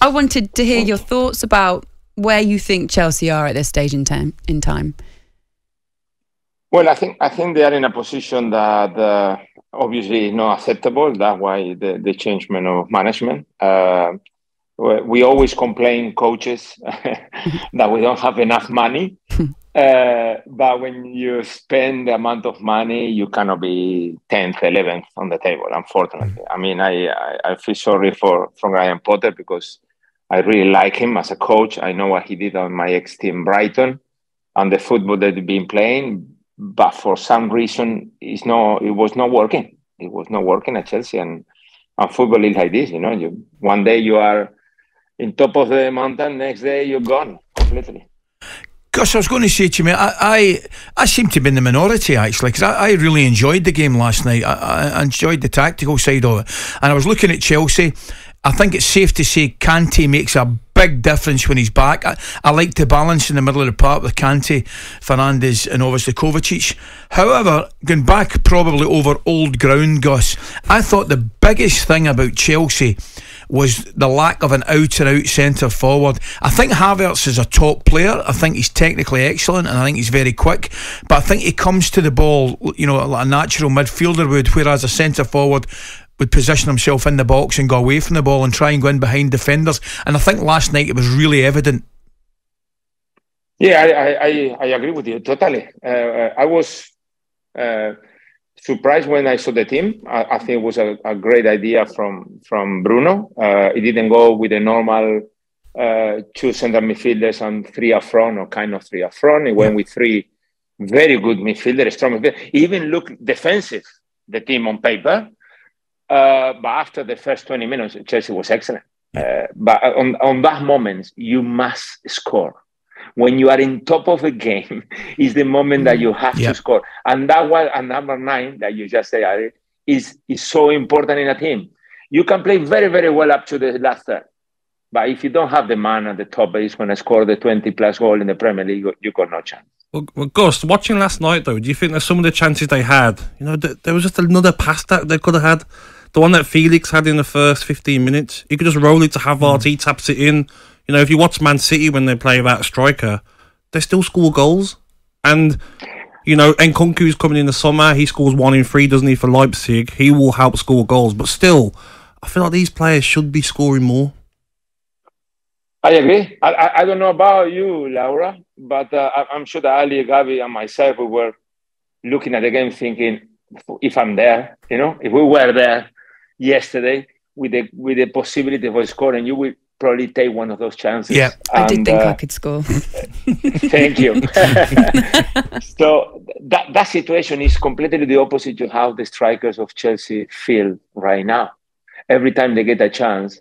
I wanted to hear your thoughts about where you think Chelsea are at this stage in time. Well, I think they are in a position that obviously is not acceptable. That's why the changement of management. We always complain, coaches, that we don't have enough money. But when you spend the amount of money, you cannot be 10th, 11th on the table, unfortunately. I mean, I feel sorry for Graham Potter because I really like him as a coach. I know what he did on my ex-team Brighton and the football that he's been playing. But for some reason, it was not working. It was not working at Chelsea. And football is like this, one day you are in top of the mountain, next day you're gone completely. Gus, I was going to say to you, mate, I seem to be in the minority, actually, because I really enjoyed the game last night. I enjoyed the tactical side of it. And I was looking at Chelsea. I think it's safe to say Kante makes a big difference when he's back. I like the balance in the middle of the park with Kante, Fernandes and obviously Kovacic. However, going back probably over old ground, Gus, I thought the biggest thing about Chelsea was the lack of an out-and-out centre forward. I think Havertz is a top player. I think he's technically excellent and I think he's very quick, but I think he comes to the ball, like a natural midfielder would, whereas a centre forward would position himself in the box and go away from the ball and try and go in behind defenders. And I think last night it was really evident. Yeah, I agree with you totally. I was surprised when I saw the team. I think it was a great idea from Bruno. He didn't go with the normal 2 centre midfielders and 3 up front, or kind of 3 up front. He went with 3 very good midfielders, strong midfielders. He even looked defensive, the team on paper. But after the first 20 minutes, Chelsea was excellent. But on that moment, you must score. When you are in top of a game, is the moment that you have to score. And that was a number 9 that you just say, Erik, is so important in a team. You can play very, very well up to the last third. But if you don't have the man at the top that is going to score the 20-plus goal in the Premier League, you got no chance. Well, Gus, watching last night, though, do you think that some of the chances they had, there was just another pass that they could have had? The one that Felix had in the first 15 minutes, he could just roll it to Havertz, he taps it in. If you watch Man City when they play without a striker, they still score goals. And, Nkunku's coming in the summer, he scores 1 in 3, doesn't he, for Leipzig? He will help score goals. But still, I feel like these players should be scoring more. I agree. I don't know about you, Laura, but I'm sure that Ali, Gabby and myself, we were looking at the game thinking, if I'm there, if we were there yesterday with the possibility of scoring, you will probably take one of those chances. Yeah, I did think I could score. Thank you. So that situation is completely the opposite to how the strikers of Chelsea feel right now. Every time they get a chance,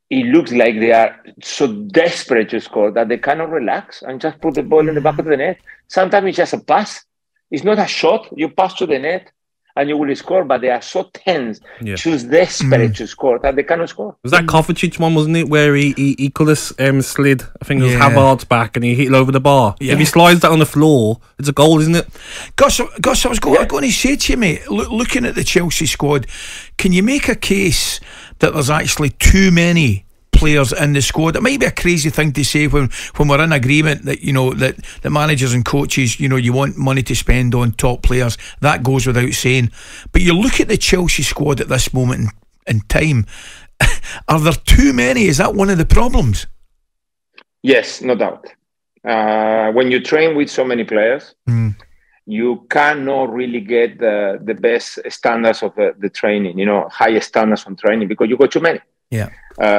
it looks like they are so desperate to score that they cannot relax and just put the ball in the back of the net. Sometimes it's just a pass. It's not a shot. You pass to the net and you will score, but they are so tense, just desperate to score that they cannot score. Was that Kovacic one, wasn't it, where he could have slid, I think it was Havertz back, and he hit it over the bar? Yeah. If he slides that on the floor, it's a goal, isn't it? Gus, I was going to say to you, mate, looking at the Chelsea squad, can you make a case that there's actually too many players in the squad? It might be a crazy thing to say when we're in agreement that that the managers and coaches, you want money to spend on top players. That goes without saying. But you look at the Chelsea squad at this moment in time. Are there too many? Is that one of the problems? Yes, no doubt. When you train with so many players, you cannot really get the best standards of the training. Highest standards on training because you got too many. Yeah.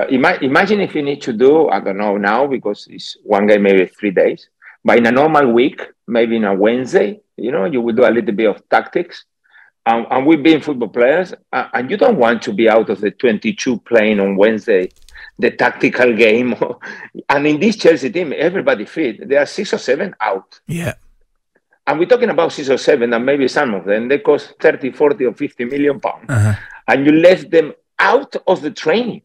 Imagine if you need to do, I don't know now because it's one game maybe 3 days, but in a normal week, maybe in a Wednesday, you will do a little bit of tactics. And we've been football players, and you don't want to be out of the 22 playing on Wednesday, the tactical game. And in this Chelsea team, everybody fit. There are 6 or 7 out. Yeah. And we're talking about 6 or 7, and maybe some of them, they cost 30, 40 or 50 million pounds. And you left them out of the training.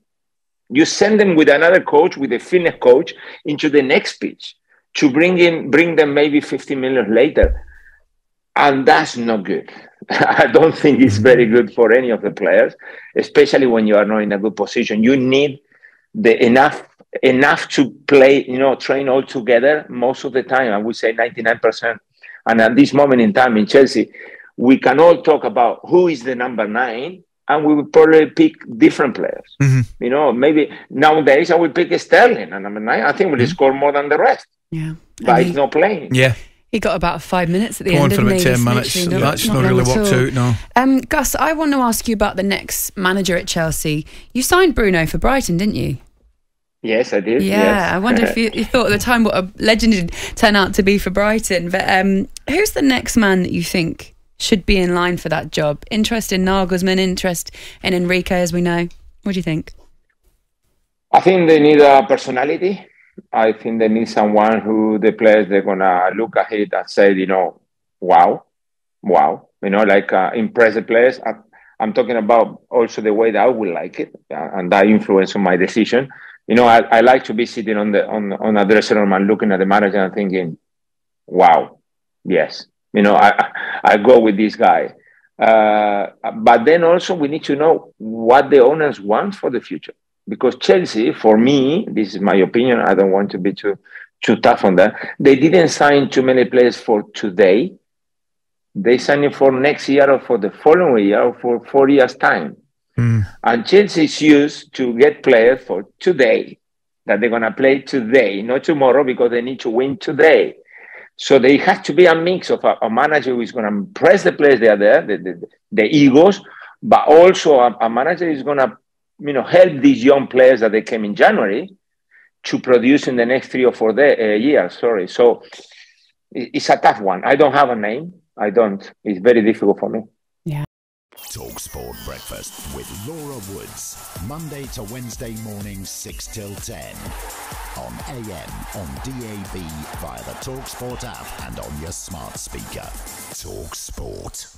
You send them with another coach, with a fitness coach, into the next pitch to bring them maybe 15 minutes later. And that's not good. I don't think it's very good for any of the players, especially when you are not in a good position. You need enough to play, train all together most of the time. I would say 99%. And at this moment in time in Chelsea, we can all talk about who is the number 9, and we will probably pick different players. Mm-hmm. Maybe nowadays I will pick Sterling at number 9. I think we'll score more than the rest. Yeah. But he's not playing. Yeah. He got about 5 minutes at the Go end. on for about 10 minutes. That's not really worked out, no. Gus, I want to ask you about the next manager at Chelsea. You signed Bruno for Brighton, didn't you? Yes, I did. Yeah, yes. I wonder if you thought at the time what a legend he'd turn out to be for Brighton. But who's the next man that you think should be in line for that job? Interest in Nagelsmann, interest in Enrique, as we know. What do you think? I think they need a personality. I think they need someone who the players, they're going to look at it and say, wow. Like impressive players. I'm talking about also the way that I would like it, and that influence on my decision. I like to be sitting on a dressing room and looking at the manager and thinking, wow, yes. I go with this guy. But then also we need to know what the owners want for the future. Because Chelsea, for me, this is my opinion, I don't want to be too tough on that. They didn't sign too many players for today. They signed it for next year or for the following year or for 4 years' time. And Chelsea is used to get players for today, that they're going to play today, not tomorrow, because they need to win today. So there has to be a mix of a manager who is going to impress the players that are there, the egos, but also a manager who is going to help these young players that they came in January to produce in the next 3 or 4 years. So it's a tough one. I don't have a name. I don't. It's very difficult for me. Yeah. talkSPORT Breakfast with Laura Woods, Monday to Wednesday mornings 6 till 10 on AM, on DAB, via the talkSPORT app and on your smart speaker. talkSPORT.